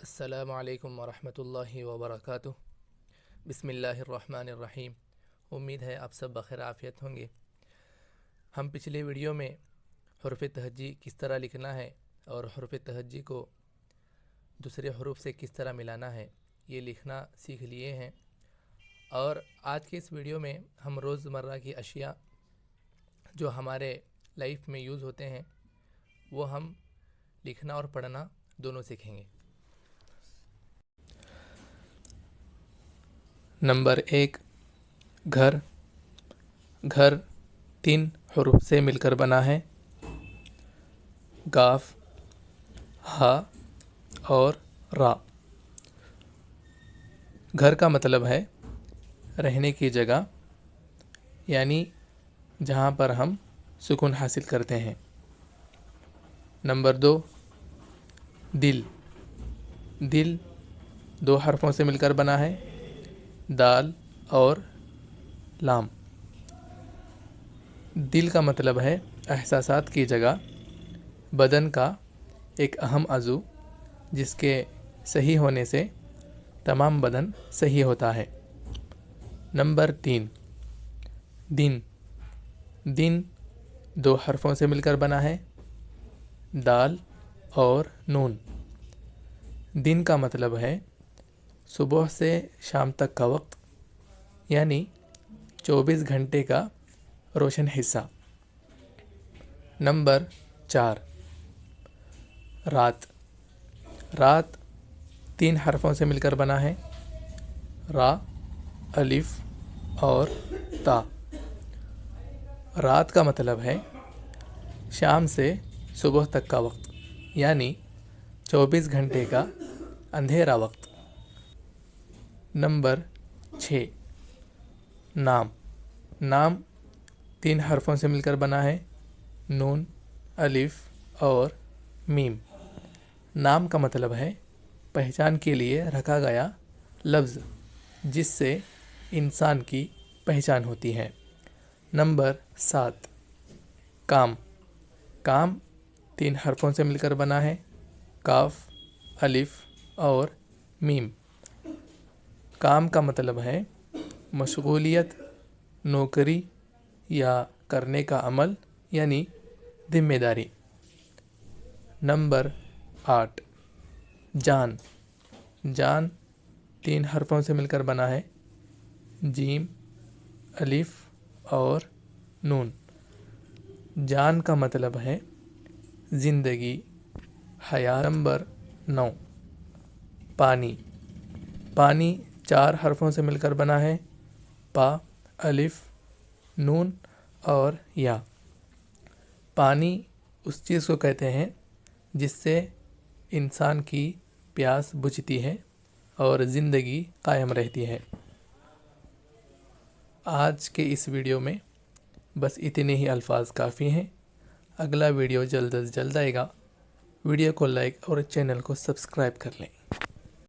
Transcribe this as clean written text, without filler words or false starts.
السلام علیکم ورحمۃ اللہ وبرکاتہ۔ بسم اللہ الرحمن الرحیم۔ امید ہے آپ سب بخیر عافیت ہوں گے۔ ہم پچھلے ویڈیو میں حرف تہجی کس طرح لکھنا ہے اور حرف تہجی کو دوسرے حروف سے کس طرح ملانا ہے یہ لکھنا سیکھ لیے ہیں، اور آج کے اس ویڈیو میں ہم روزمرہ کی اشیاء جو ہمارے لائف میں یوز ہوتے ہیں وہ ہم لکھنا اور پڑھنا دونوں سیکھیں گے۔ نمبر 1، گھر۔ گھر 3 حروف سے مل کر بنا ہے، قاف، ہا اور را۔ گھر کا مطلب ہے رہنے کی جگہ، یعنی جہاں پر ہم سکون حاصل کرتے ہیں۔ نمبر 2، دل۔ دل 2 حرفوں سے مل کر بنا ہے، دال اور لام۔ دل کا مطلب ہے احساسات کی جگہ، بدن کا ایک اہم عضو جس کے صحیح ہونے سے تمام بدن صحیح ہوتا ہے۔ نمبر 3، دن۔ دن 2 حرفوں سے مل کر بنا ہے، دال اور نون۔ دن کا مطلب ہے صبح سے شام تک کا وقت، یعنی 24 گھنٹے کا روشن حصہ۔ نمبر 4، رات۔ رات 3 حرفوں سے مل کر بنا ہے، را، الف اور تا۔ رات کا مطلب ہے شام سے صبح تک کا وقت، یعنی 24 گھنٹے کا اندھیرا وقت۔ نمبر 6، نام۔ نام 3 حرفوں سے مل کر بنا ہے، نون، الف اور میم۔ نام کا مطلب ہے پہچان کے لیے رکھا گیا لفظ جس سے انسان کی پہچان ہوتی ہے۔ نمبر 7، کام۔ کام 3 حرفوں سے مل کر بنا ہے، کاف، الف اور میم۔ کام کا مطلب ہے مشغولیت، نوکری یا کرنے کا عمل، یعنی ذمہ داری۔ نمبر 8، جان۔ جان 3 حرفوں سے مل کر بنا ہے، جیم، الف اور نون۔ جان کا مطلب ہے زندگی، حیات۔ نمبر 9، پانی۔ پانی 4 حرفوں سے مل کر بنا ہے، پا، الف، نون اور یا۔ پانی اس چیز کو کہتے ہیں جس سے انسان کی پیاس بجھتی ہے اور زندگی قائم رہتی ہے۔ آج کے اس ویڈیو میں بس اتنے ہی الفاظ کافی ہیں۔ اگلا ویڈیو جلد از جلد آئے گا۔ ویڈیو کو لائک اور چینل کو سبسکرائب کر لیں۔